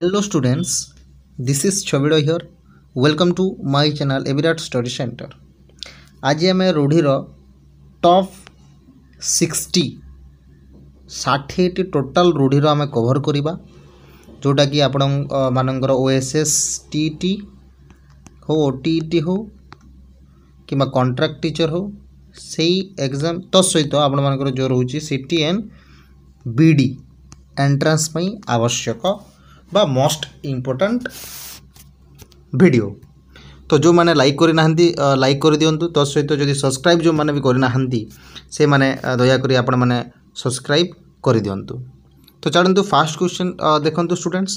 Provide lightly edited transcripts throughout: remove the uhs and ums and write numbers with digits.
Hello students, this is Chobido here. Welcome to my channel Evirat Study Center. आज आम रूढ़ीर top 60 total रूढ़ीर आम cover करवा जोटा कि आपण मानकर ओएसएस टीटी हो ओटीटी हो कि कॉन्ट्रैक्ट टीचर हो से एग्जाम तो सहित आपण मानकर जो रोचे सीटी एंड बीडी एंट्रांस आवश्यक बा मोस्ट इम्पोर्टेंट वीडियो। तो जो मैंने लाइक करना लाइक कर दिंतु तो सहित जदि सब्सक्राइब जो मैंने भी करना से मैंने दयाकोरी आपण मैंने सब्सक्राइब कर दिंतु। तो चलतु फास्ट क्वेश्चन देखंतु स्टूडेंट्स,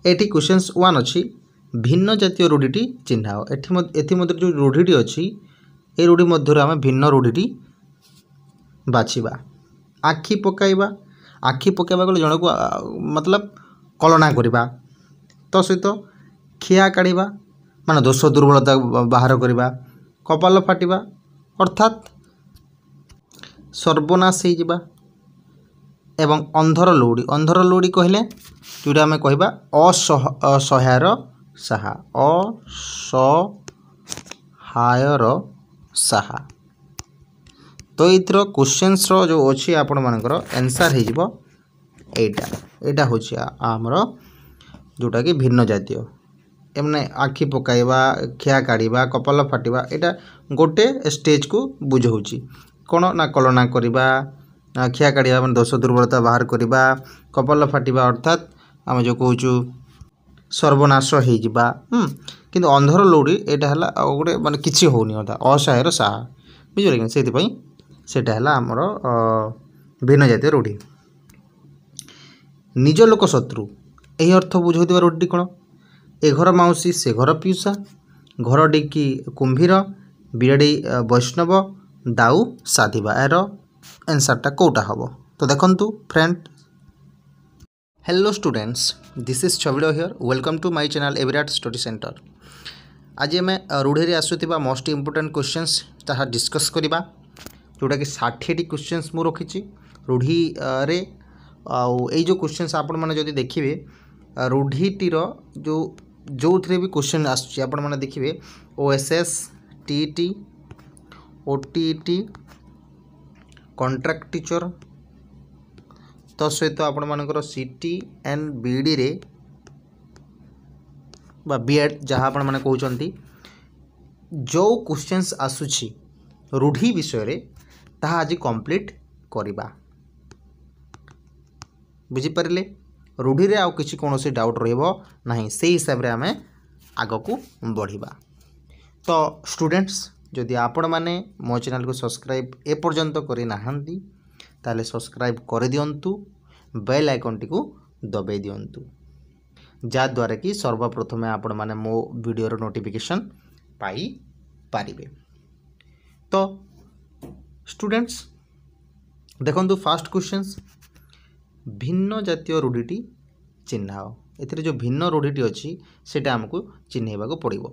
एटी क्वेश्चंस 1 अच्छी भिन्न जातीय रूढ़ीटी चिन्हाओ। एथि जो रूढ़ीटी अच्छी ए रूढ़ी मध्य आम भिन्न रूढ़ीटी बाछिबा। आखि पकाइबा, आखि पकाइबा गले जन को मतलब कलना करवा तो सहित खिया काढ़ा मान दोष दुर्बलता बाहर करवा, कपाल फाटिबा अर्थात सर्वनाश हो एवं अंधर लौड़ी। अंधर लौड़ी कहले जोटा आम कहवा असहायर साहा, असहायर साहा। तो ये क्वेश्चंस जो अच्छी आपण मानकर आंसर हो एटा हूँ आमर जोटा कि भिन्न जातीय एमने आखि पकाइबा, खिया काढ़ा, कपाल फाटिबा एटा गोटे स्टेज को बुझाऊँगी कौन ना कलना करवा, खिया काढ़ा मैंने दोष दुर्बलता बाहर करवा, कपाल फाटिबा अर्थात आम जो कहूँ सर्वनाश होइजिबा। किंतु अंधर लौड़ी एटा गोटे माने किछि होनी अर्थात असहायर साहा बुझे से सेटा आमर भिन्न जातीय रूढ़ी। निज लोक शत्रु यही अर्थ बुझाउथिबा रूढ़ी कौन? ए घर माउसी से घर पिउसा, घर डिकी कुंभीर, बिराड़ी वैष्णव, दाऊ साधिबा। यार आंसरटा कोटा हम? तो देखंतु friend. Hello students, this is Chhabiro here. Welcome to my channel Evirat study centre. आज आम रूढ़ी रे आसुथिबा मोस्ट इम्पोर्टेंट क्वेश्चंस ताहा डिस्कस करिबा जोटा कि 60 क्वेश्चंस मु रखिछि रूढ़ी रे। आई जो क्वेश्चंस आपण मैंने जदि देखिए रूढ़ीटीर जो थे भी क्वेश्चन आपण मैंने देखिए OSS TT OTT contract teacher तो सहित आपण मानकर सीटी एंड बीडी रे बा बीएड जहाँ आपण मैंने कहते जो क्वेश्चंस आसुछि रूढ़ी विषय रे ताहा आज कंप्लीट करिबा। बुझीपारे रूढ़ी रे आउ किसी कौन डाउट रही से हिसाब रे आमे आग को बढ़िबा। तो स्टूडेंट्स जदि आपण माने मो चैनल को सब्सक्राइब ए पर्यंत करि नाहंती ताले सब्सक्राइब कर दियंतु, बेल आइकन टी को दबाई दियंतु जा द्वारा कि सर्वप्रथमे आपण माने मो वीडियो नोटिफिकेशन पाई पारिबे। तो स्टूडेंट्स देखंतु फास्ट क्वेश्चंस, भिन्न जातीय रूढ़ीटी चिन्हाओ। एथिरे जो भिन्न रूढ़ीटी अच्छी सेटा हमको चिन्हैबा को पड़िबो।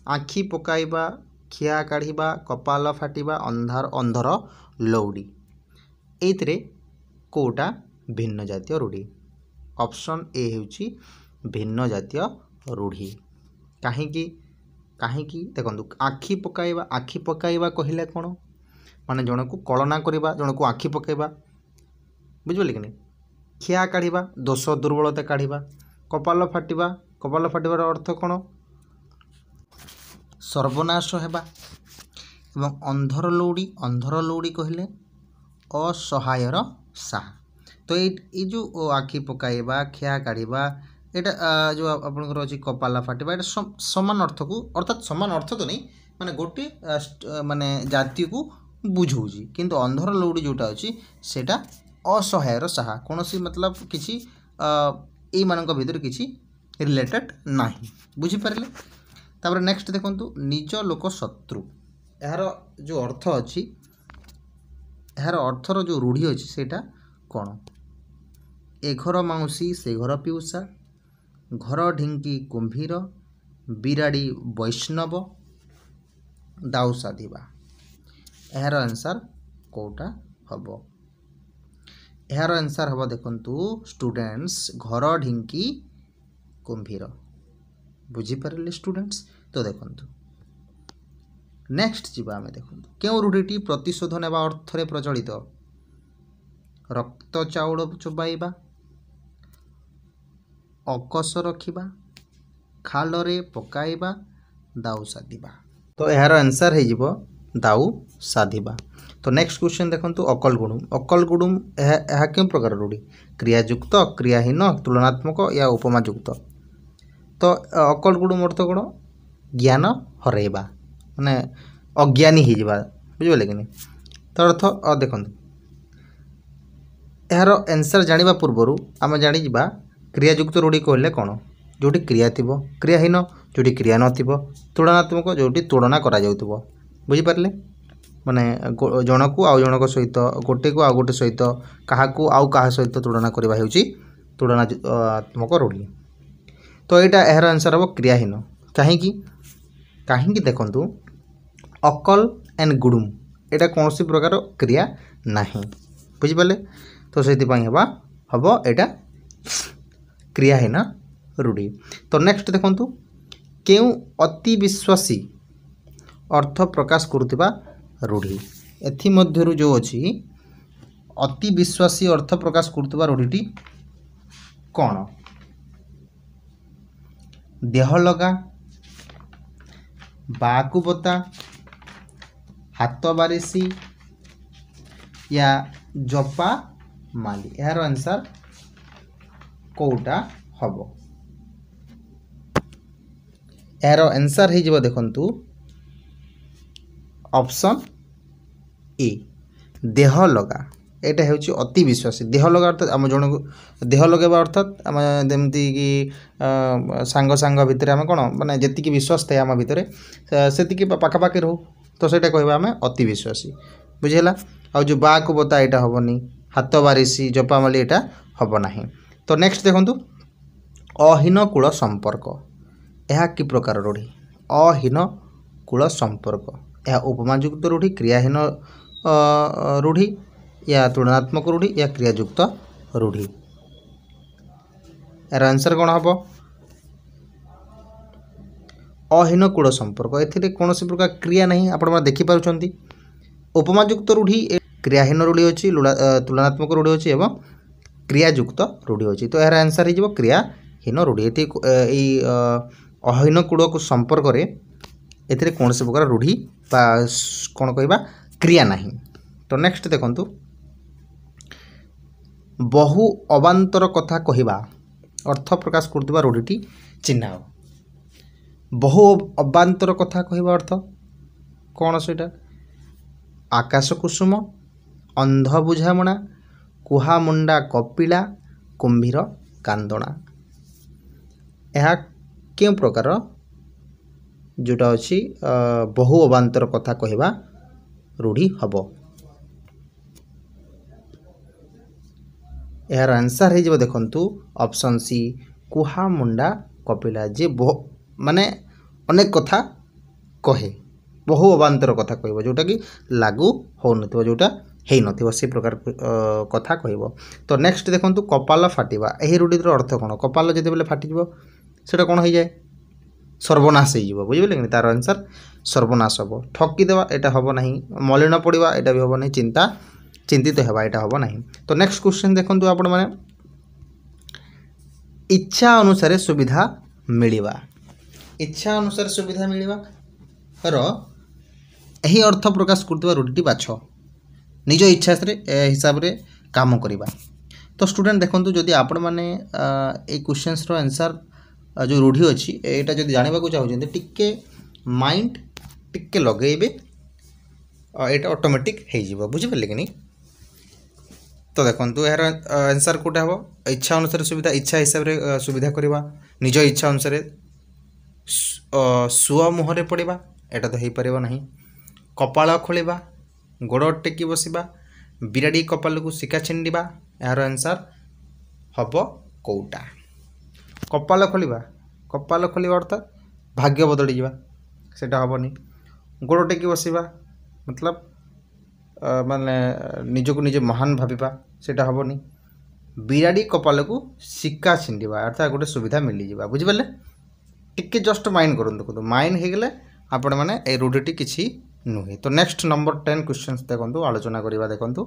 आखि पकाइबा, खिया काढ़ा, कपाल फाटिबा, अंधर लौड़ी एथिरे कोटा भिन्न जातीय रूढ़ी? ऑप्शन ए हेउची भिन्न जातीय रूढ़ी। काहींकी देखंतु आखि पकाइबा, आखि पकाइबा कहले कोन माने जण को कलना करबा, जण को आखि पकाइबा बुझिबले कि नहीं। खिया काढ़ा दोष दुर्बलता काढ़ा, कपाल फाटिबा, कपाल फाटिबार अर्थ कौन? सर्वनाश हेबा। एवं अंधर लौड़ी कहले असहायर साहा। तो ये जो आखि पकाइबा, खिया काढ़ा एटा जो आपनकर अछि कपाल फाटिबा एटा समान अर्थ को अर्थात समान अर्थ तो नहीं माने गोटे माने जाति को बुझाऊँगी। किंतु अंधर लौड़ी जोटा अच्छी सेटा असहायर साहा कौन सी मतलब किसी ये मानक भीतर किसी रिलेटेड नहीं। बुझीपारे तापर नेक्स्ट देखंतु निज लोक शत्रु यार जो अर्थ अच्छी यार अर्थर जो रूढ़ी अच्छी सेटा कौन? ए घर माउसी से घर पिउसा, घर ढिंकी कुंभीर, बिराड़ी वैष्णव, दाऊ साधिबा। यार आंसर कोटा हम? यार आंसर हम देखु स्टूडेंट्स घर ढिंकी कुंभीर बुझीपारे स्टूडेंट्स। तो देखु नेक्स्ट जीवा आम देखु क्यों रूढ़ी प्रतिशोध नेबा अर्थ प्रचलित रक्त चाउल चोबाइबा अकस रखिबा खाल रे पकाइबा दाऊ साधिबा। तो यार आंसर हो दाऊ साधिबा। तो नेक्स्ट क्वेश्चन देखंतु अकल गुणुम यह क्यों प्रकार रूढ़ी क्रियायुक्त क्रियाहीन तुलनात्मक या उपमायुक्त। तो अकल गुणुम अर्थ कौन ज्ञान हरइबा माने अज्ञानी हो बुझे कि नहीं। तो अर्थ देखो यार आंसर जानिबा पूर्वरु आम जानिबा क्रियायुक्त रूढ़ी कहले कौन जोटी क्रिया थिबो क्रियाहीन जोटी क्रिया नथिबो तुलनात्मक जोटी तुलना करा जाउथबो बुझिपारले माने जनकू आउ जनक सहित गोटे को आउ गोटे सहित काहाकू आउ काहा सहित तुलना करबा हेउची तुलनात्मक रूढ़ी। तो यहाँ यार आंसर हम क्रियाहीन कहीं देखंतु अकल एंड गुडुम एटा कौन सी प्रकार क्रिया नहीं बुझिपारे। तो से हम यहाँ क्रियाहीन रूढ़ी। तो नेक्स्ट देखंतु क्यों अति विश्वासी अर्थ प्रकाश करुवा रूढ़ी एथिमध्यरु जो अछि अति विश्वासी अर्थ प्रकाश करुवा रूढ़ीटी कौन देह लगा बाकु बता हाथ बारिशी या जपा माली। यार आंसर कौटा हम यार आंसर हो देखंतु ऑप्शन ए देह लगा। एटा हेउची अति विश्वासी देह लगा अर्थात आम जन देह लगेबा अर्थात आम जमती कि सांग सांग भितर आम कौन माने जेतिकी विश्वास थाए आम भितर सेतिकी पाखापाखि रहू। तो सेटा कहबा आम अति विश्वासी बुझेला। आ जो बा को बता एटा हबनी हाथ बारिशी जपामाली एटा हब नाही। तो नेक्स्ट देखंतु अहीन कूल संपर्क यह कि प्रकार रूढ़ी अहीन कूल संपर्क यह उपमायुक्त रूढ़ी क्रियाहीन रूढ़ी या तुलनात्मक रूढ़ी या क्रियायुक्त रूढ़ी। यार आंसर कौन हम अहीन कूल संपर्क ए कौन सी प्रकार क्रिया नहीं आपण देखिपुंट। उपमायुक्त रूढ़ी क्रियाहीन रूढ़ी अच्छी तुलनात्मक रूढ़ी अच्छी एवं क्रियायुक्त रूढ़ी अच्छी। तो यार आंसर हो क्रियाहीन रूढ़ी ये अहीन कूल को संपर्क रे एथिरे कौन से प्रकार रूढ़ी बा कौन कहबा क्रिया नहीं। तो नेक्स्ट देखंतु बहु अबांतर कथा कहबा अर्थ प्रकाश करथबा रूढ़ीटी चिन्ह। बहु अबांतर कथा कहबा अर्थ कौन सेटा आकाश कुसुम अंध बुझामणा कुहा मुंडा कपिला कुंभीर कांदणा। यह क्यों प्रकार जोटा अच्छी बहु अबांतर कथा कहबा रूढ़ी हम। यार आंसर हो देखंतु ऑप्शन सी कुहा मुंडा कपिला जे माने अनेक कथा कहे बहु अबांतर कथा कहब जोटा कि लागू हो नथिबो जोटा हेई नथिबो से प्रकार कथा कहब। तो नेक्स्ट देखंतु कपाल फाटिबा एही रूढ़ीर अर्थ कौन कपाल जदि बेले फाटिजिवो सेटा कौन हो जाए सर्वनाश हो बुझे कि तार आंसर सर्वनाश हम। ठकीदेवा यहाँ हम ना मलिन पड़ा यहाँ भी हम ना चिंतित होगा यहाँ हम ना। तो नेक्स्ट क्वेश्चन देखो आपण मैंने इच्छा अनुसार सुविधा मिलवा इच्छा अनुसार सुविधा मिलवा यही अर्थ प्रकाश करथबा रूढ़ीटी बाछ निज इच्छा से हिसाब रे काम करवा। तो स्टूडेंट देखो जदि आपण मैंने ये क्वेश्चंस रो आंसर जो रूढ़ी अच्छी यहाँ जब जानवा चाहते टिके माइंड टिके लगेबे यहाँ ऑटोमेटिक हो बुझिपारे कि नहीं। तो देखो यार आंसर कौटा हम इच्छा अनुसार सुविधा इच्छा हिसाब रे सुविधा करवा निज इच्छा अनुसार सुआ मुहरे पड़ा यहाँ तो हो पार ना। कपाल खोलिबा गोड़ टेकी बसवा बिराड़ी कपाल को शिका छिंडा यार आंसर हम कौटा कपाल खोलिबा अर्थात भाग्य बदली जावा सेटा हेनी। गोड़ टेकी बसवा मतलब माने निजको निजे महान भाविबा सेटा हेनी बिराड़ी कपाल को सिक्का छिंडा अर्थात गोटे सुविधा मिलଯିवा बुझिपारे टिके जस्ट माइंड करूँ देखो माइंड हो गले आपण मैंने ये रूढ़ी किसी नुहे। तो नेक्स्ट नंबर 10 क्वेश्चन देखो आलोचना करवा देखो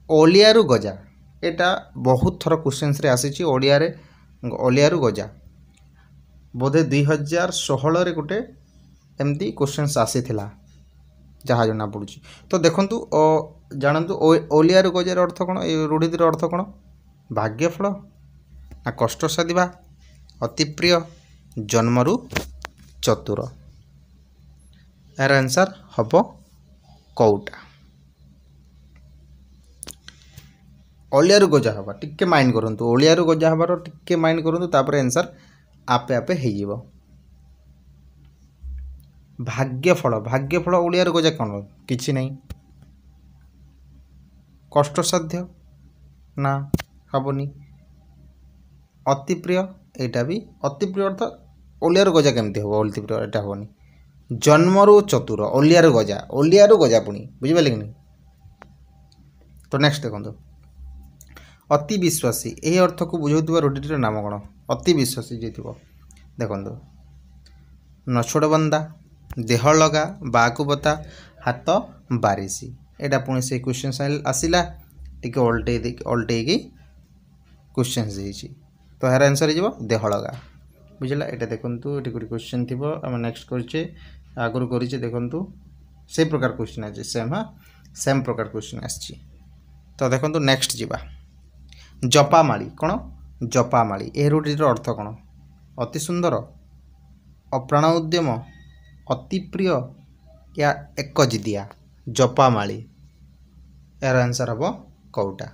ओलियारू गजा एटा बहुत थर क्वेश्चन रे आसी ओलियारू गजा बोधे 2016 गोटे एमती क्वेश्चन आसी जहाँ जना पड़ी। तो देखूँ जानतु ओलियारू गजार अर्थ कौन ये रूढ़ीर अर्थ कौन भाग्यफल ना कष्ट साधिबा अति प्रिय जन्मरू चतुर यार आंसर हम कौटा ओलियारू गजा हवा टिके माइंड करूँ ओलियारू गजा हबार टिके माइंड करूँ तापर आंसर आपे आपे हो भाग्यफल ओलियारू गजा कौन किसी नहीं कष्टसाध्य ना हेनी अति प्रिय यहाँ भी अति प्रिय अर्थ ओलियारू गजा केमती हम अति प्रिय यहाँ हेनी जन्मरू चतुर ओलियारू गजा पुणी बुझिपारे कि नहीं। तो नेक्स्ट देखो अति विश्वासी यही अर्थ को बुझाऊा रूढ़ीर नाम कौन अति विश्वासी जी थी देखो नछोड़ बंदा देह लगा बाकु बता हाथ बारिशी यहाँ पुणी से क्वेश्चन आसला टी ओल्टे क्वेश्चन देती तो यार आंसर हो देह लगा बुझला यहाँ देखूँ ये गोटे क्वेश्चन थी आम नेक्स्ट करे आगुरी करे देखूँ से प्रकार क्वेश्चन आज सेम हाँ सेम प्रकार क्वेश्चन आसी। तो देखो नेक्स्ट जीवा जपामाली कौन जपामाली ए रूढ़ीर अर्थ कौन अति सुंदर अप्राण उद्यम अति प्रिय या एक जिदिया जपामाली यार आंसर हम कौटा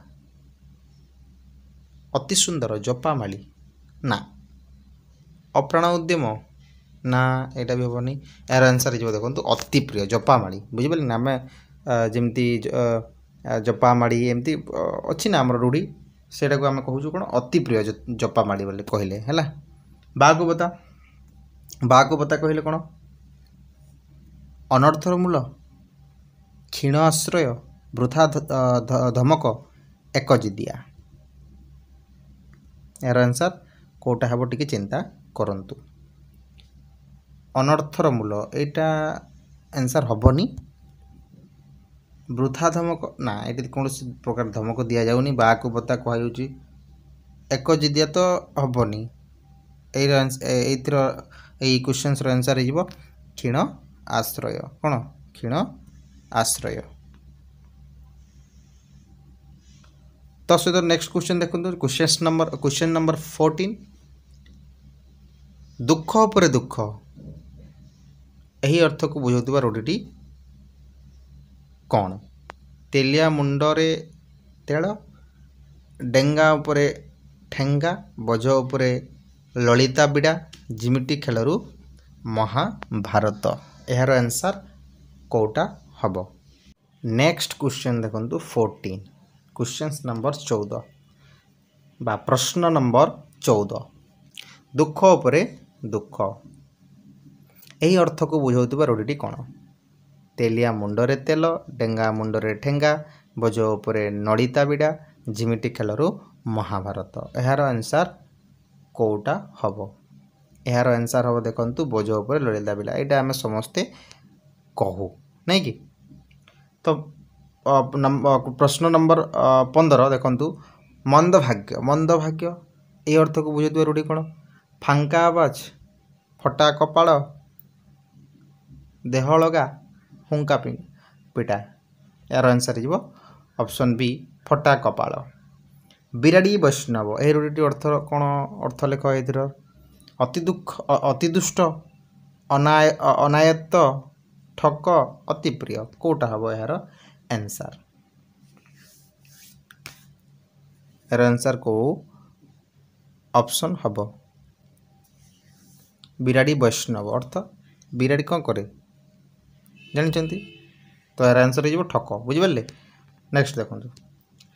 अति सुंदर जपामाली ना अप्राण उद्यम ना यहाँ भी हेनी यार आंसर हो देखो अति प्रिय जपामाली बुझिपारे ना आम जमी जपामाली एमती अच्छी ना आम रूढ़ी सेटा को आम कहूँ कौन अति प्रिय जपामाली बोले कहले है बागुबता कहले कौन अनर्थर मूल क्षीण आश्रय वृथा धमक एक जिदिया यार आंसर कौटा हम टी चिंता करंतु अनर्थर मूल यहाँ आंसर हेनी वृथा धमक ना ये कौन प्रकार धमक दि जाऊनी बागुबता कहु एक जिदिया तो हेनी यही क्वेश्चन आंसर हो क्षीण आश्रय कौन क्षीण आश्रय। तो सहित नेक्स्ट क्वेश्चन देखो क्वेश्चन नंबर 14 दुख उपरे दुख यही अर्थ को बुझाऊा रूढ़ी कौन तेलिया मुंडरे तेल डेंगा उपरे ठेंगा बोझ उपरे ललिता बिड़ा जिमिटी खेलरू महाभारत यार आंसर कौटा हम। नेक्स्ट क्वेश्चन देखो 14 क्वेश्चन नंबर 14 बा प्रश्न नंबर 14 दुख उपरे दुख यही अर्थ को बुझाऊा रूढ़ी कौन तेलिया मुंडरे तेल डेंगा मुंडरे ठेंगा बोझ उपरे नड़िता बिड़ा जिमिटी खेलरू महाभारत यार आंसर कौटा हम यार आंसर हम देखो बोझ उपर ललिता बिड़ा यहाँ आम समस्ते कहू नहीं कि। तो प्रश्न नंबर 15 देखु मंद भाग्य ये अर्थ को बुझे रूढ़ी कौन फांका आवाज फटा कपाल देह लगा हुंका पिटा यार आंसर हो ऑप्शन बी फटा कपाल। बिराड़ी वैष्णव यह रूढ़ी अर्थ कौन अर्थ लेख ये अति दुष्ट अनायत्त ठक अति प्रिय कौटा हम यार आंसर यार आंसर को ऑप्शन हम बिराड़ी वैष्णव अर्थ बिराड़ी कौन करे जानते तो यार आंसर हो ठक बुझिपारे। नेक्स्ट देखो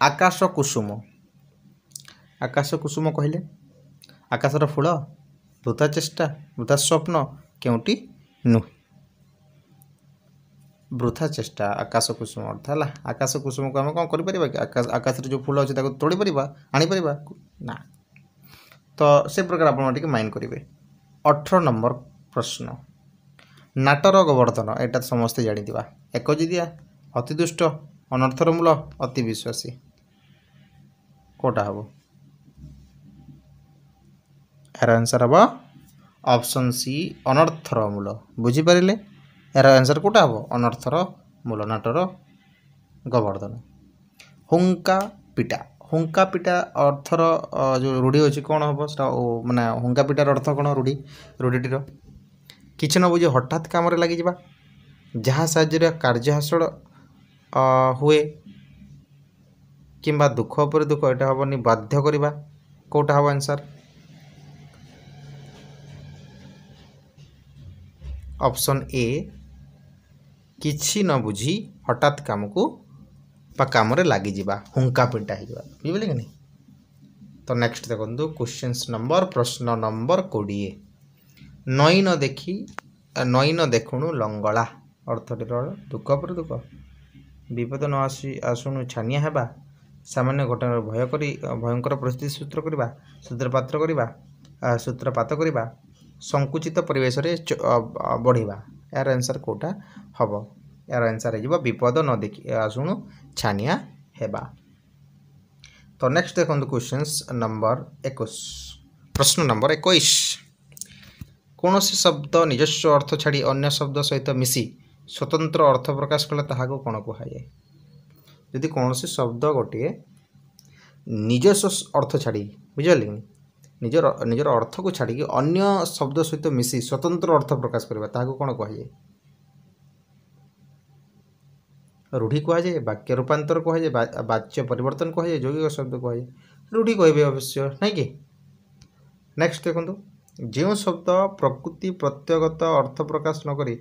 आकाश कुसुम कहले आकाशर फूल वृथा चेष्टा वृथा स्वप्न केउटी नुहे ବୃଥା ଚେଷ୍ଟା ଆକାଶ କୁସୁମ ଅର୍ଥ ହେଲା। ଆକାଶ କୁସୁମକୁ ଆମେ କ'ଣ କରିପାରିବା କି ଆକାଶରେ ଯେଉଁ ଫୁଲ ଅଛି ତାକୁ ତୋଳି ପାରିବା ଆଣିପାରିବା ନା। ତ ସେ ପ୍ରକାର ଆପଣ ଟିକେ ମାଇଣ୍ଡ କରିବେ। 18 ନମ୍ବର ପ୍ରଶ୍ନ ନାଟର ଗୋବର୍ଦ୍ଧନ ଏଇଟା ସମସ୍ତେ ଜାଣିଥିବା। ଏକଜିଦିଆ ଅତି ଦୁଷ୍ଟ ଅନର୍ଥର ମୂଳ ଅତି ବିଶ୍ୱାସୀ କେଉଁଟା ହେବ? ଏହାର ଆନ୍ସର୍ ହେବ ଅପସନ୍ ସି ଅନର୍ଥର ମୂଳ। ବୁଝିପାରିଲେ? ଏହାର ଆନ୍ସର୍ କେଉଁଟା ହେବ? ଅନର୍ଥର ମୂଳ ନାଟର ଗୋବର୍ଦ୍ଧନ। ହୁଙ୍କା ପିଟା ହୁଙ୍କା ପିଟା ଅର୍ଥର ଯେଉଁ ରୂଢ଼ି ଅଛି କ'ଣ ହେବ ସେଟା ମାନେ ହୁଙ୍କା ପିଟାର ଅର୍ଥ କ'ଣ? ରୂଢ଼ିଟିର କିଛି ନ ବୁଝି ହଠାତ୍ କାମରେ ଲାଗିଯିବା, ଯାହା ସାହାଯ୍ୟରେ କାର୍ଯ୍ୟ ହାସଲ ହୁଏ କିମ୍ବା ଦୁଃଖ ଉପରେ ଦୁଃଖ ଏଇଟା ହେବନି ବାଧ୍ୟ କରିବା। କେଉଁଟା ହେବ ଆନ୍ସର୍? ଅପସନ୍ ଏ କିଛି ନ ବୁଝି ହଠାତ୍ କାମକୁ ବା କାମରେ ଲାଗିଯିବା ହୁଙ୍କା ପିଟା ହେଇଯିବା। ବୁଝିପାରିଲେ କି ନାହିଁ? ତ ନେକ୍ସଟ ଦେଖନ୍ତୁ ପ୍ରଶ୍ନ ନମ୍ବର 20 ନଈ ନ ଦେଖୁଣୁ ଲଙ୍ଗଳା ଅର୍ଥଟିର ଦୁଃଖ ଉପରେ ଦୁଃଖ, ବିପଦ ନ ଆସୁଣୁ ଛାନିଆ ହେବା, ସାମାନ୍ୟ ଘଟଣାର ଭୟଙ୍କର ପରିସ୍ଥିତି ସୂତ୍ରପାତ କରିବା, ସଂକୁଚିତ ପରିବେଶରେ ବଢ଼ିବା। ଏହାର ଆନ୍ସର୍ କେଉଁଟା ହେବ? ଏହାର ଆନ୍ସର୍ ହେଇଯିବ ବିପଦ ନ ଆସୁଣୁ ଛାନିଆ ହେବା। ତ ନେକ୍ସଟ ଦେଖନ୍ତୁ ପ୍ରଶ୍ନ ନମ୍ବର 21 କୌଣସି ଶବ୍ଦ ନିଜସ୍ୱ ଅର୍ଥ ଛାଡ଼ି ଅନ୍ୟ ଶବ୍ଦ ସହିତ ମିଶି ସ୍ୱତନ୍ତ୍ର ଅର୍ଥ ପ୍ରକାଶ କଲେ ତାହାକୁ କ'ଣ କୁହାଯାଏ? ଯଦି କୌଣସି ଶବ୍ଦ ଗୋଟିଏ ନିଜସ୍ୱ ଅର୍ଥ ଛାଡ଼ି, ବୁଝିପାରିଲେ କି, ନିଜର ଅର୍ଥକୁ ଛାଡ଼ିକି ଅନ୍ୟ ଶବ୍ଦ ସହିତ ମିଶି ସ୍ୱତନ୍ତ୍ର ଅର୍ଥ ପ୍ରକାଶ କରିବା ତାହାକୁ କ'ଣ କୁହାଯାଏ? ରୂଢ଼ି କୁହାଯାଏ, ବାକ୍ୟ ରୂପାନ୍ତର କୁହାଯାଏ, ବାଚ୍ୟ ପରିବର୍ତ୍ତନ କୁହାଯାଏ, ଯୌଗିକ ଶବ୍ଦ କୁହାଯାଏ। ରୂଢ଼ି କହିବେ ଅବଶ୍ୟ, ନାଇଁ କି? ନେକ୍ସଟ ଦେଖନ୍ତୁ ଯେଉଁ ଶବ୍ଦ ପ୍ରକୃତି ପ୍ରତ୍ୟୟଗତ ଅର୍ଥ ପ୍ରକାଶ ନ କରି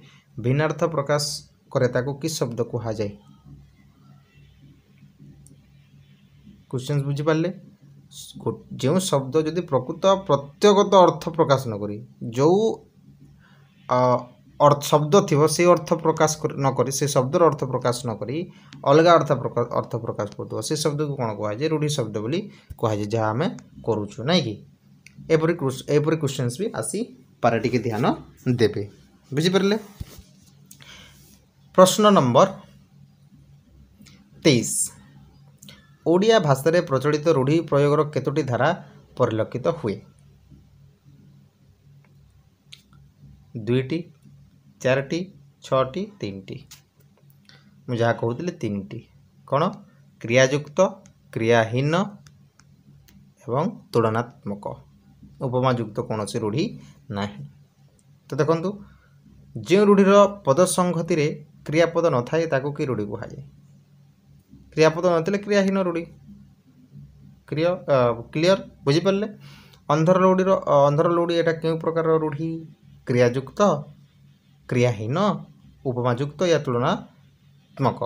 ଭିନ୍ନାର୍ଥ ପ୍ରକାଶ କରେ ତାକୁ କି ଶବ୍ଦ କୁହାଯାଏ? କ୍ୱେଶ୍ଚନ୍ ବୁଝିପାରିଲେ? ଯେଉଁ ଶବ୍ଦ ଯଦି ପ୍ରକୃତ ପ୍ରତ୍ୟୟଗତ ଅର୍ଥ ପ୍ରକାଶ ନ କରି ଯେଉଁ ଶବ୍ଦ ଥିବ ସେ ଅର୍ଥ ପ୍ରକାଶ ନ କରି ସେ ଶବ୍ଦର ଅର୍ଥ ପ୍ରକାଶ ନ କରି ଅଲଗା ଅର୍ଥ ପ୍ରକାଶ କରୁଥିବ ସେ ଶବ୍ଦକୁ କ'ଣ କୁହାଯାଏ? ରୂଢ଼ି ଶବ୍ଦ ବୋଲି କୁହାଯାଏ, ଯାହା ଆମେ କରୁଛୁ, ନାଇଁ କି? ଏପରି କ୍ୱେଶ୍ଚନ୍ସ ବି ଆସିପାରେ, ଟିକେ ଧ୍ୟାନ ଦେବେ। ବୁଝିପାରିଲେ? ପ୍ରଶ୍ନ ନମ୍ବର 23 ଓଡ଼ିଆ ଭାଷାରେ ପ୍ରଚଳିତ ରୂଢ଼ି ପ୍ରୟୋଗର କେତୋଟି ଧାରା ପରିଲକ୍ଷିତ ହୁଏ? 2ଟି, 4ଟି, 6ଟି, 3ଟି। ମୁଁ ଯାହା କହୁଥିଲି 3ଟି। କ'ଣ? କ୍ରିୟାଯୁକ୍ତ, କ୍ରିୟାହୀନ ଏବଂ ତୁଳନାତ୍ମକ। ଉପମାଯୁକ୍ତ କୌଣସି ରୂଢ଼ି ନାହିଁ। ତ ଦେଖନ୍ତୁ ଯେଉଁ ରୂଢ଼ିର ପଦ ସଂହତିରେ କ୍ରିୟାପଦ ନଥାଏ ତାକୁ କି ରୂଢ଼ି କୁହାଯାଏ? କ୍ରିୟାପଦ ନଥିଲେ କ୍ରିୟାହୀନ ରୂଢ଼ି। କ୍ଲିୟର? ବୁଝିପାରିଲେ? ଅନ୍ଧର ରୂଢ଼ି ଏଇଟା କେଉଁ ପ୍ରକାରର ରୂଢ଼ି? କ୍ରିୟାଯୁକ୍ତ, କ୍ରିୟାହୀନ, ଉପମାଯୁକ୍ତ ୟା ତୁଳନାତ୍ମକ?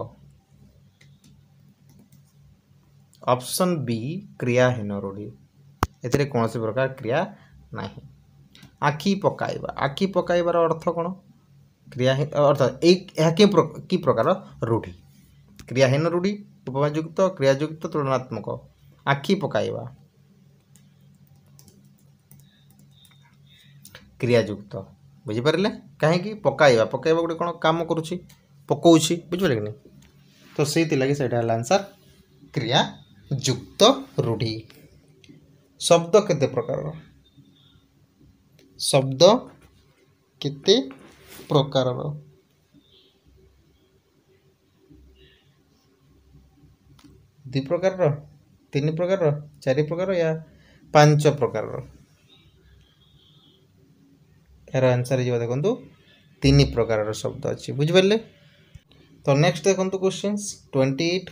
ଅପସନ୍ ବି କ୍ରିୟାହୀନ ରୂଢ଼ି। ଏଥିରେ କୌଣସି ପ୍ରକାର କ୍ରିୟା ନାହିଁ। ଆଖି ପକାଇବାର ଅର୍ଥ କ'ଣ? କ୍ରିୟାହୀନ ଅର୍ଥ ଏହା କି ପ୍ରକାର ରୂଢ଼ି? କ୍ରିୟାହୀନ ରୂଢ଼ି, ଉପମାଯୁକ୍ତ, କ୍ରିୟାଯୁକ୍ତ, ତୁଳନାତ୍ମକ। ଆଖି ପକାଇବା କ୍ରିୟାଯୁକ୍ତ। ବୁଝିପାରିଲେ? କାହିଁକି? ପକାଇବା ଗୋଟେ କ'ଣ କାମ କରୁଛି, ପକଉଛି। ବୁଝିପାରିଲେ କି ନାହିଁ? ତ ସେଇଥିଲାଗି ସେଇଟା ହେଲା ଆନ୍ସର୍ କ୍ରିୟାଯୁକ୍ତ ରୂଢ଼ି। ଶବ୍ଦ କେତେ ପ୍ରକାରର? ଶବ୍ଦ କେତେ ପ୍ରକାରର? 2 ପ୍ରକାରର, 3 ପ୍ରକାରର, 4 ପ୍ରକାର ୟା 5 ପ୍ରକାରର? ଏହାର ଆନ୍ସର୍ ହେଇଯିବ ଦେଖନ୍ତୁ 3 ପ୍ରକାରର ଶବ୍ଦ ଅଛି। ବୁଝିପାରିଲେ? ତ ନେକ୍ସଟ ଦେଖନ୍ତୁ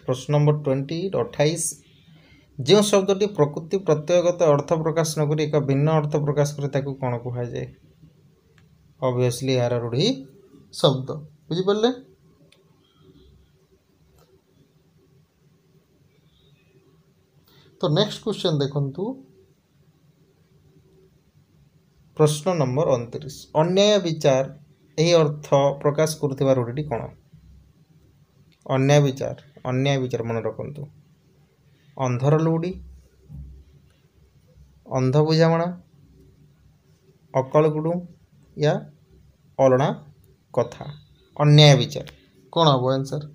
ପ୍ରଶ୍ନ ନମ୍ବର 28 ଯେଉଁ ଶବ୍ଦଟି ପ୍ରକୃତି ପ୍ରତ୍ୟୟଗତ ଅର୍ଥ ପ୍ରକାଶ ନ କରି ଏକ ଭିନ୍ନ ଅର୍ଥ ପ୍ରକାଶ କରେ ତାକୁ କ'ଣ କୁହାଯାଏ? ଅବଭିୟସଲି ଏହାର ରୂଢ଼ି ଶବ୍ଦ। ବୁଝିପାରିଲେ? ତ ନେକ୍ସଟ କ୍ୱେଶ୍ଚନ୍ ଦେଖନ୍ତୁ ପ୍ରଶ୍ନ ନମ୍ବର 29 ଅନ୍ୟାୟ ବିଚାର ଏହି ଅର୍ଥ ପ୍ରକାଶ କରୁଥିବା ରୂଢ଼ିଟି କ'ଣ? अन्याय विचार मन रखु अंधर लुड़ी अंध बुझामणा अकल गुडू या अलणा कथा अन्याय विचार कौन हम आंसर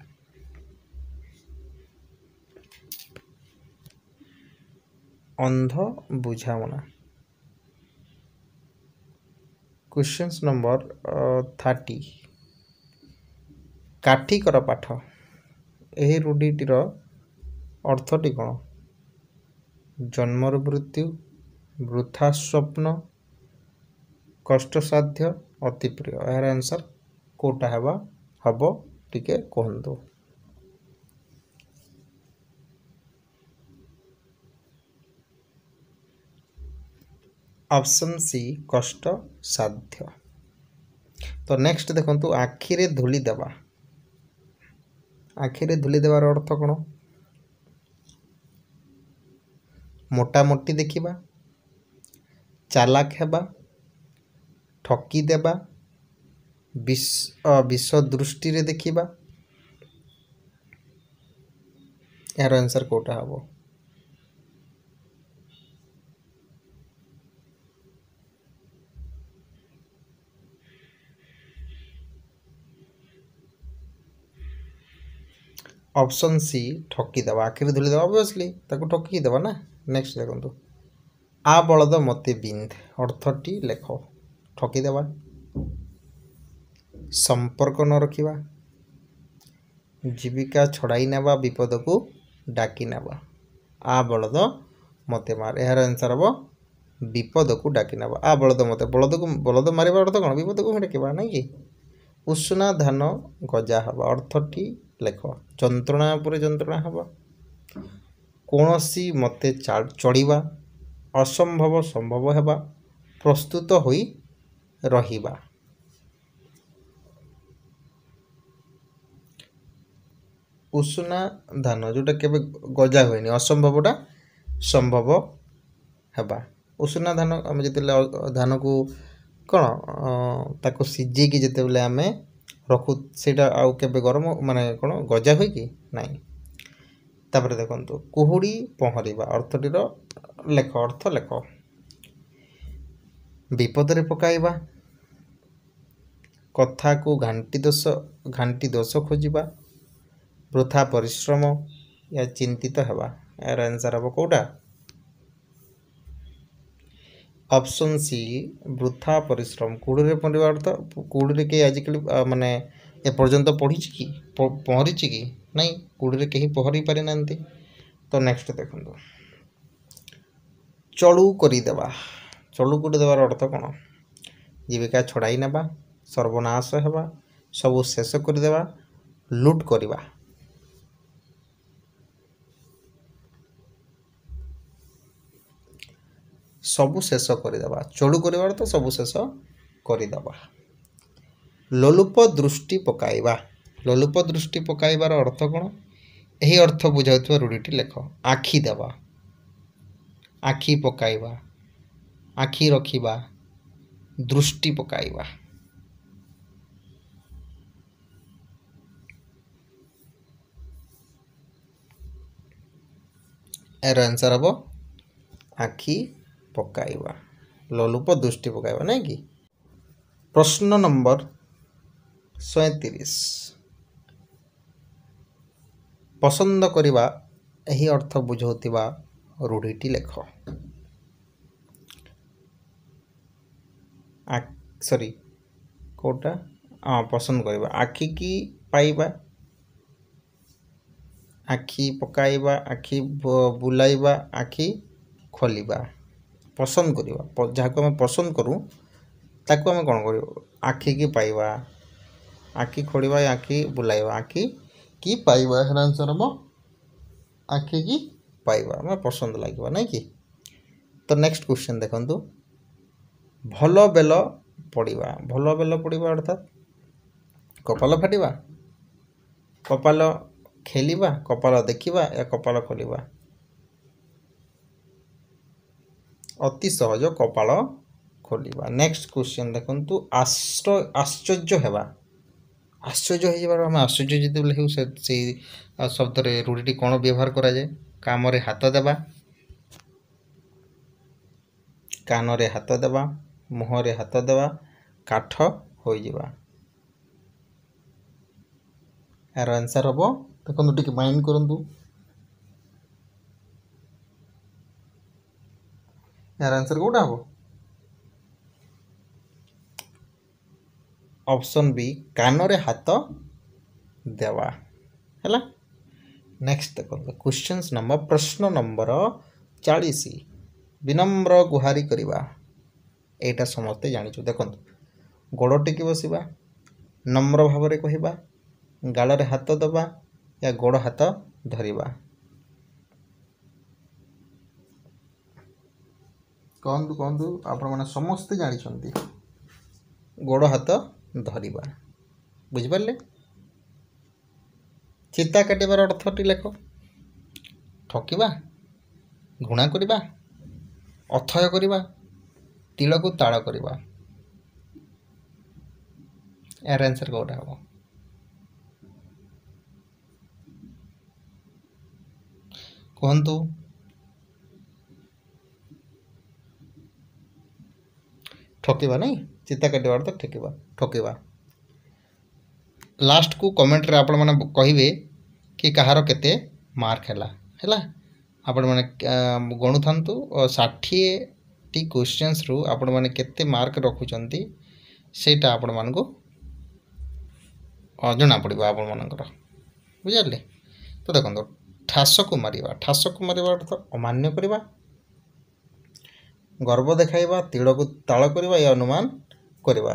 अंध बुझामणा। क्वेश्चंस नंबर 30 काठिकर पाठ यही रूढ़ीटीर अर्थटी कौन जन्मर मृत्यु वृथा स्वप्न कष्टसाध्य अति प्रिय यार आंसर कोटा हेबा हबो टिके कहंतु। ऑप्शन सी कष्ट साध्य। तो नेक्स्ट देखंतु आखिरे धूली देवा आखिरे धूली देवार अर्थ कौन मोटा मोटी देखिबा चालाक हेबा ठकी देबा विष दृष्टि रे देखिबा यार आंसर कोटा हबो ऑप्शन सी ठकी देवा आखिर धूली देवा ऑब्वियसली ताको ठकी देवा ना। नेक्स्ट देखंतु आ बलद मते बिंद अर्थटी लेख ठकी देवा संपर्क न रखिबा जीविका छड़ाई नेबा विपद को डाकी नेबा आ बलद मते मार यार आंसर हम विपद को डाकी नेबा आ बलद मते बलद मारिबा अर्थ कौन विपद को डाकिबा नहीं कि उष्णा धान गजा हवा अर्थटी लेख जंत्रणा पर जंत्रणा हवा कौनसी मते चढ़ा असंभव संभव हेबा प्रस्तुत होई रहिबा उष्णा धान जोटा केबे गजा होइनी असंभवटा संभव हेबा उष्णा धान आम जिते धान को कौन ताको सिझे कि जिते आम रखु सेटा आउ केबे गरम माने कौन गजा हुई कि नाई। तापर देखंतु कुहुड़ी पहरिबा अर्थटीर लेख अर्थ लेख विपद रे पकाइबा कथा को घांटी दोष खोजिबा वृथा परिश्रम या चिंतित हेबा यार आंसर हम कोटा ऑप्शन सी वृथा परिश्रम कूड़े पहरिबा अर्थ कूड़े के आजिकल माने ए पर्यंत पढ़ी कि पहरी कि नहीं कूड़े कहीं पहरी पारि नांती। तो नेक्स्ट देखो चलू करदेवा चलू करदेवार अर्थ कौन जीविका छड़ाई नेबा सर्वनाश हेबा सबू शेष करदेवा लुट करवा सबू शेष करदेवा चलू कर तो सबू शेष करदेवा लोलुप दृष्टि पकाइबा लोलुप दृष्टि पकाइबार अर्थ कौन यही अर्थ बुझाउथुवा रूढ़ीटी लेख आखि देवा आखि पकाइबा आखि रखिबा दृष्टि पकाइबा यार आंसर हम आखि पकाइबा लोलुप दृष्टि पकाइबा नहीं कि। प्रश्न नंबर 37 पसंद करिबा यही अर्थ बुझाउथिबा रूढ़ीटी लेख सॉरी कोटा हाँ पसंद करिबा आखि की पाइबा आखि पकाइबा आखि बुलाइबा आखि खोलिबा पसंद करिबा जहाँ को आम पसंद करूँ ताको आम कौन कर आखि की पाइबा आखि खोलिबा आखि बुलाइबा आखि की पाइबा आंसर हम आखि की पाइबा आम पसंद लगे नहीं कि। तो नेक्स्ट क्वेश्चन देखंतु भल बेल पड़िबा भल बेल पड़िबा अर्थात कपाल फाटिबा कपाल खेलिबा कपाल देखिबा या कपाल खोलिबा अति सहज कपाल खोलिबा। नेक्स्ट क्वेश्चन देखंतु आश्चर्य हेबा आश्चर्य हो आम आश्चर्य जिते लिखू से शब्द रूढ़ी कौन व्यवहार करा जाए काम रे हाथ देवा कान रे हाथ देवा मुह रे हाथ देवा काठ हो जावा यार आंसर हम देखो टिके माइंड करूँ यार आंसर कौटा हम ऑप्शन बी कान रे हाथ देवा है। नेक्स्ट देखो क्वेश्चन नंबर प्रश्न नंबर 40 विनम्र गुहारी करवा एटा समस्ते जानिछु देखो गोड़ टेकी बसवा नम्र भाव में कहवा गाल रे हाथ दबा या गोड़ हाथ धरिबा कहतु आपण मैंने समस्ते जानी गोड़ हाथ धरिबा बुझिपारे चिता काटिबार अर्थटी लेख ठकिबा घृणा करवा अथय करवा तिल को ताड़ करवा यार आंसर कौटा हम कहतु ठकिबा नहीं चिता काटिबार तो ठकिबा ठकिबा लास्ट को कमेंट रे आपण माने कहिबे कि कहार केते मार्क हैला आपण माने गणु थांतु 60 टी क्वेश्चंस रु आपण माने केते मार्क रखुचंती सेटा आपण मान को जना पड़िबा आपण मानकर बुझाले। तो देखो ठास को मारिबा अर्थ अमान्य करवा गर्व देखाइबा तिल को ताल करवा या अनुमान करवा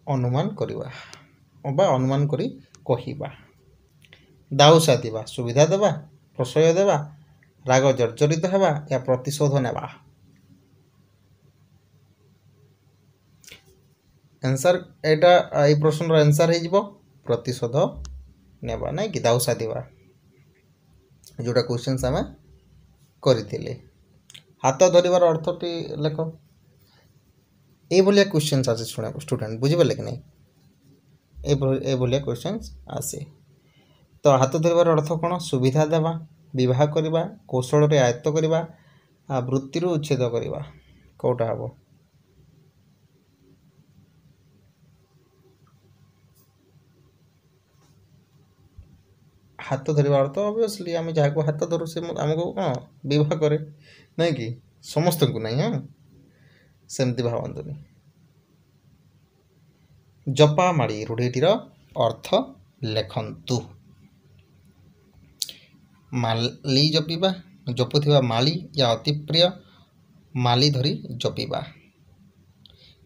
अनुमान करवा बा अनुमान करी कहिबा दाऊ साधिबा सुविधा देवा प्रशय देवा राग जर्जरित हेबा या प्रतिशोध नेबा आंसर एटा ए प्रश्न रो आंसर हे जिवो प्रतिशोध नेबा नै कि दाऊ साधिबा जोटा क्वेश्चन आम करथिले हाथ धरिबार अर्थटी लेख ए भलिया क्वेश्चन आसे सुना स्टूडेंट बुझिपारे कि नहीं ए भलिया क्वेश्चन आसे तो हाथ धरिबार अर्थ कौन सुविधा देवा विवाह करवा कौशल रे आयत्त करवा वृत्ति उच्छेद करवा कौटा हम हाथ धरिबार अर्थ ऑब्वियसली आम जहाँ को हाथ धरू से आमको कौन विवाह करे नहीं कि समस्त को नहीं हाँ सेमती भावतुनि जपा माड़ी रूढ़ीटीर अर्थ लेखंतु माली जपिबा जपुथिबा माली या अति प्रिय माली धरी जपिबा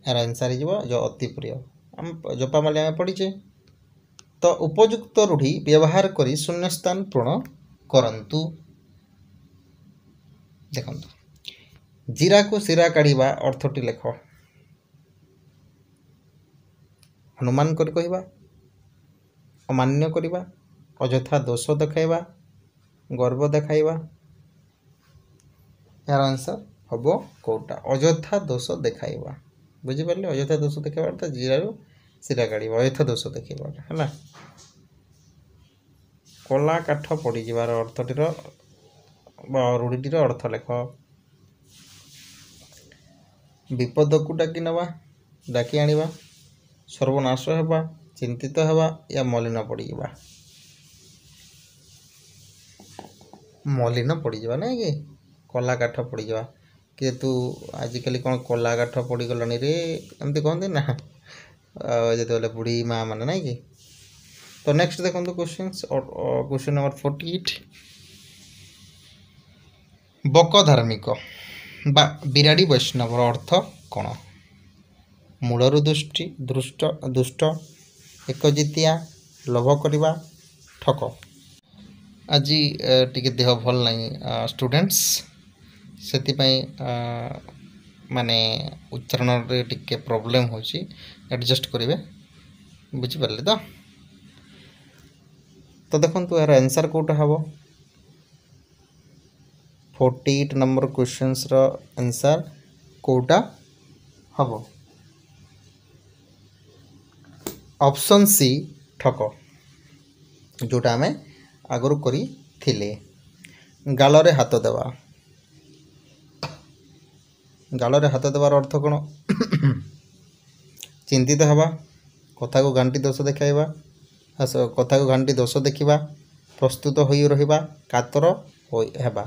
यार आंसर हो जो अति प्रिय आम जपा माली आम पढ़ीचे तो उपयुक्त रूढ़ी व्यवहार करी शून्यस्थान पूर्ण करंतु देखंतु जीरा को सिरा काढ़ा अर्थटी लेख अनुमान कर कहवा अमान्य करवा अଯଥା दोष देखाइबा गर्व देखाइबा यार आंसर हम कौटा अଯଥା दोष देखाइबा बुझिपारे अଯଥା दोष देखाइबा अर्थात जीरा सिरा काढ़ा अଯଥା दोष देखा है कला काठ पड़ जार अर्थटीर रूढ़ीटीर अर्थ लेख विपद को डाकी नवा डाकी आनिबा सर्वनाश हेबा चिंतित हेबा या मलिन पड़जा मलिन पड़जा ना कि कला काठ पड़जा कि तू आजिकल कौन कला काठ पड़गलानी रे एमती कहते ना जो बुढ़ी माँ मैंने ना कि तो नेक्स्ट देखो क्वेश्चन नंबर 48 बक धार्मिक बा बिराड़ी वैष्णव अर्थ कौन मूलर दुष्टि दुष्ट दुष्ट एकजितिया लोभ करवा ठक आज टिके देह भल नहीं स्टूडेंट्स से माने उच्चारण रे टिके प्रॉब्लम होची एडजस्ट करेंगे बुझिपारे तो देखो यार आंसर कौटा हम 48 नंबर क्वेश्चन आंसर कौटा हम ऑप्शन सी ठक जोटा आम आगु करी गालरे हाथ देवा गालरे हाथ देवार अर्थ कौन चिंतित हवा कथा को घांटी दोष देखाइबा कथा को घांटी दोष देखा प्रस्तुत हो रहिबा कातर हेबा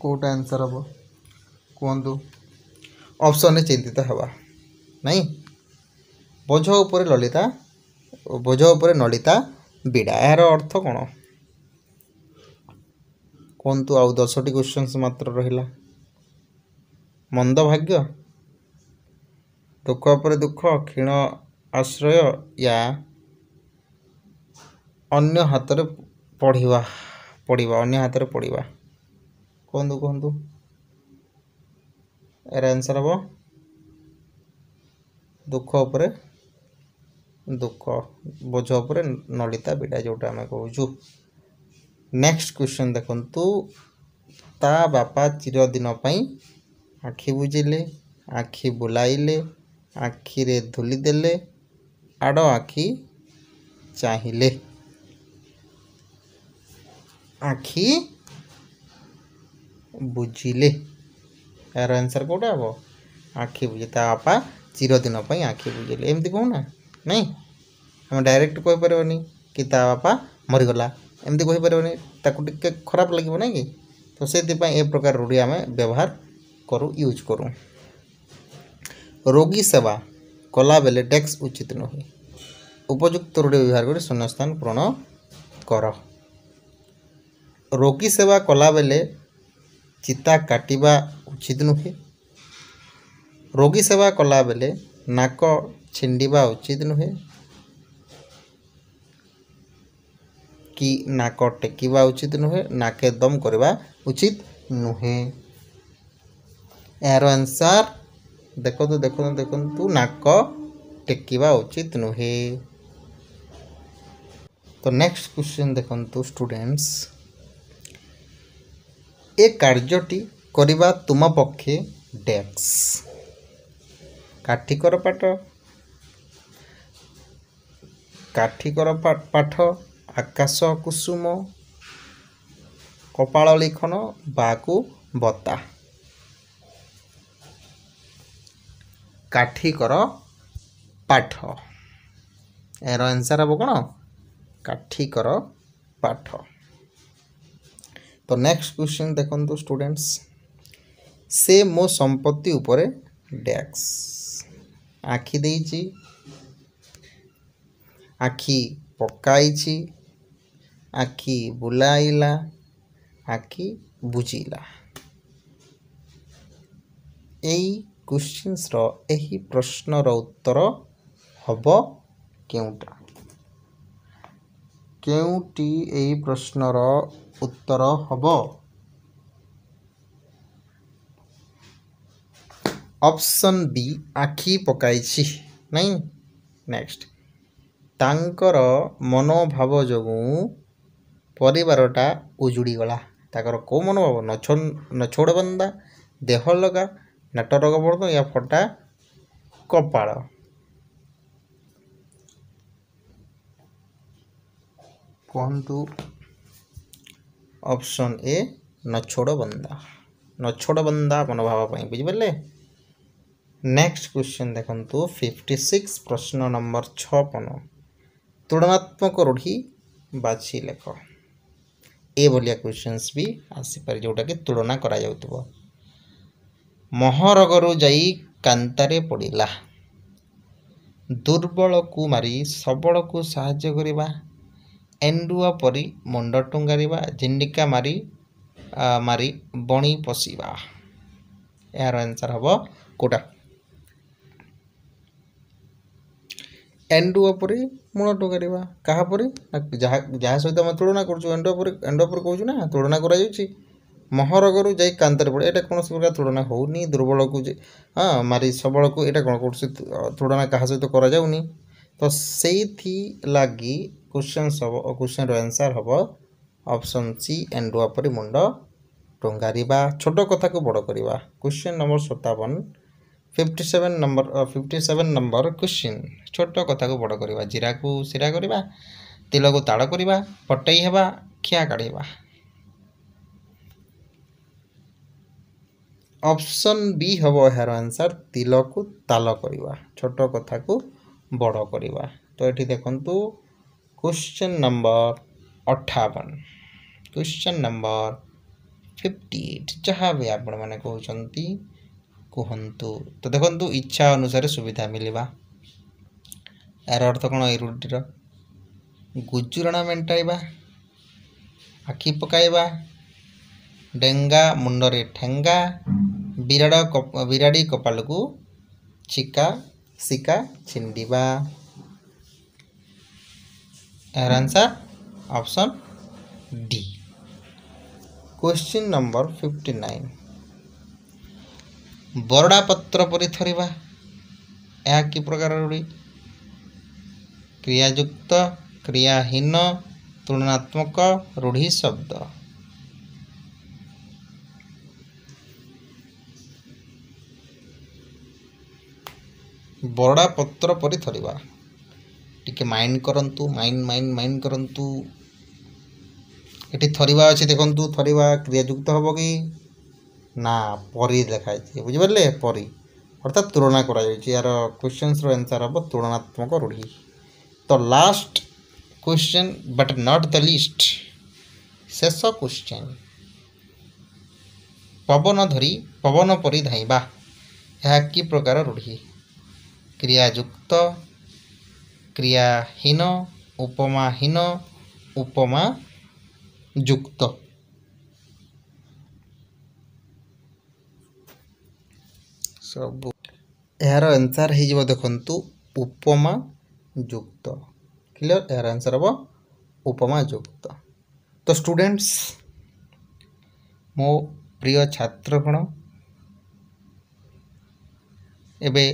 कोटा आंसर हम कहतु ऑप्शन रे चिंतित हवा नहीं बोझ उपरे ललिता बोझ उपरे नलिता बिड़ा यार अर्थ कौन कहतु आउ 10टी क्वेश्चन मात्र रहिला मंद भाग्य दुख पर दुख क्षीण आश्रय या अन्य हाथ रे पढ़िबा अन्य हाथ रे पढ़िबा कहतु यार आंसर हम दुख उपरे दुख बोझ उपरे नलिता बिड़ा जोटा आम कहूँ। नेक्स्ट क्वेश्चन देखंतु ता बापा चिरदिन आखि बुझिले आखि बुलाइले आखि रे धुली देले आड़ आखि चाहिए आखि बुझिले यार आंसर कोटा हम आखि बुझे ता बापा चिरदिन आखि बुझिले एमती कहूना नहीं आम डायरेक्ट कही पारनी कि ता बापा मरीगला एमती कही पारनी ताकू टिके खराब लगे ना कि तो से ए प्रकार रूढ़ी आम व्यवहार करू यूज करूँ। रोगी सेवा कला बेले डेस्क उचित नुहे उपयुक्त रूढ़ी व्यवहार कर शून्यस्थान पूरण कर। रोगी सेवा कला बेले चिता काटिबा उचित नुहे रोगी सेवा कला बेले नाक छिंडिबा उचित नुहे कि नाक टेकिबा उचित नुहे नाके दम करवा उचित नुहे यार आंसर देखो नाक टेकिबा उचित नुहे। तो नेक्स्ट क्वेश्चन देखंतु स्टूडेंट्स ए कार्यटी करिबा तुम पक्षे डेस्क काठिकर पाठ आकाश कुसुम कपाल लिखन बाकू बता काठिकर पाठ यार आंसर हम कौन काठिकर पाठ। तो नेक्स्ट क्वेश्चन देखंतु स्टूडेंट्स से मो संपत्ति उपरे डेस्क आखि देइछि आखि पकाइछि आखि बुलाइला आखि बुझिला एई क्वेश्चंस रो एही प्रश्न रो उत्तर हब केउटा केउटी एही प्रश्न रो उत्तर हब ऑप्शन बी आखि पकाइछि नहीं। नेक्स्ट तांकर मनोभाव जोगु परिवारटा उजुड़ी गला ताकर को मनोभाव नछोड़ बंदा देह लगा नाट रोग पड़ो या फटा कपाल कहतु ऑप्शन ए नछोड़ बंदा मनोभाव बुझिपारे। नेक्स्ट क्वेश्चन देखंतु 56 प्रश्न नंबर 56 तुलनात्मक रूढ़ी बाछि लेख ए भलिया क्वेश्चंस भी आसीपारे जोटा कि तुलना करा जाउतबो महरगरु जाई कांतारे पड़िला दुर्बल को मारी सबल को साहाय्य करिबा एंडुआ परी मुंड टुंगारिबा झिंडिका मारी मारी बणी पशिबा यार आंसर हबो कोटा एंडुआ परी मुंड टुंगारिबा कहा परी जहाँ सहित आम तुलना करूँ एंडुआ पर कहूँ ना तुलना करा महरगरु जाई कांतारे पड़े एटा कौन प्रकार तुलना होनी दुर्बल को हाँ मारी सबल को एटा कौन कौन तुलना क्या सहित करा जाउनी तो सेथि लगी क्वेश्चन क्वेश्चन आंसर हम ऑप्शन सी एंडुआ परी मुंड टंगारिबा छोट कथा को बड़ करवा। क्वेश्चन नंबर 57 57 नंबर क्वेश्चन छोट कथा को बड़ करवा। जीरा को सिरा करवा, तिल को ताड़ करवा, पटई हेबा, खिया काढ़ेबा। ऑप्शन बी हबो यार आंसर तिल को ताल करवा, छोट कथा को बड़ करवा। तो ये देखंतु क्वेश्चन नंबर 58 क्वेश्चन नंबर 58 जहाँ भी आपण मैंने कहते कहतु। तो देखो इच्छा अनुसार सुविधा मिलवा। यार अर्थ कौन ये रूढ़ीर गुजुराणा मेंटाइबा, आखि पकाइबा, डेंगा मुंडरे ठेंगा, बिराड़ी कपाल को चिका सिका छिंडिबा। यार answer option D. Question number 59 बरड़ा पत्र परि थरिबा यह कि प्रकार रूढ़ी? क्रियायुक्त, क्रियाहीन, तुलनात्मक रूढ़ी शब्द। बरड़ा पत्र परि थरिबा टिके माइंड करंतु, माइंड करंतु। एटी थरिबा अछि देखंतु, थरिबा क्रियायुक्त हबो कि ना परि देखाई बुझी पारे परि अर्थात तुलना करा जाय। यार क्वेश्चन रो आंसर हबो तुलनात्मक रूढ़ी। तो last question but not the least शेष क्वेश्चन पवन धरी पवन परि धाइबा यह कि प्रकार रूढ़ी? क्रियायुक्त, क्रियाहीन, उपमाहीन, उपमा युक्त। सब यार आंसर हो देखंतु उपमा युक्त। क्लियर? यार आंसर हम उपमा युक्त। तो स्टूडेंट्स मो प्रिय छात्रगण एबे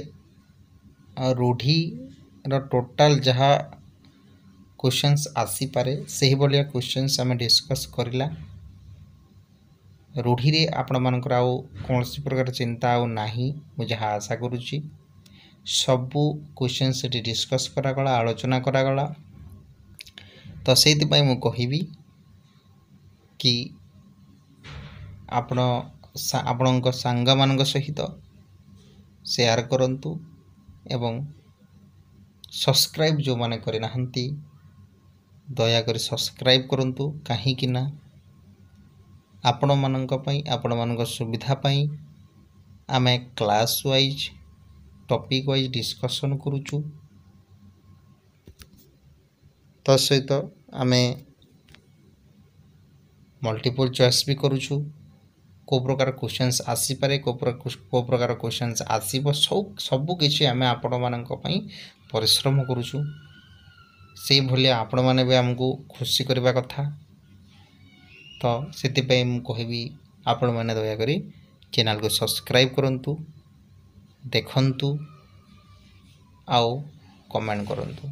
रूढ़ी टोटाल जहाँ क्वेश्चंस आसी पारे सही भलिया क्वेश्चंस आम डिस्कस करला। रूढ़ी रे आपण मानकर आउ कौन प्रकार चिंता आउ नाही मु जहाँ आशा करुच्ची। सबू क्वेश्चन से डिस्कस करागला, आलोचना करागला। तो से मु कहिबी कि आपण सांग मान सहित शेयर करंतु एवं सब्सक्राइब जो माने करि नाहंती दयाकरी सब्सक्राइब करंतु। कहीं ना आपण मानक पई, आपण मानक सुविधा पई आमे class wise topic wise discussion करूचु। तो सहित आमे मल्टीपल चॉइस भी करूचु। को प्रकार क्वेश्चंस आसी पारे, को प्रकार क्वेश्चंस आसीबो सबु किछि आमे आपण मानक पई परिश्रम करूचु। से भलिया आपण माने भी हमको खुशी करबा कथा। तो सेति पई मु कहबी आपण माने दया करी चैनल को सब्सक्राइब करंतु, देखंतु आउ कमेंट करंतु।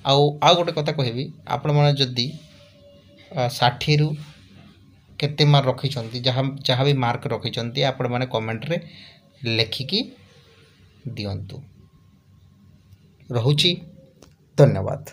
आउ गोटे कथा कहबी आपण माने जदी 60 रु केते मार्क रखिछंती जहाँ भी मार्क रखिछंती आपण माने कमेंट रे लेखिकी दियंतु। रहुची धन्यवाद।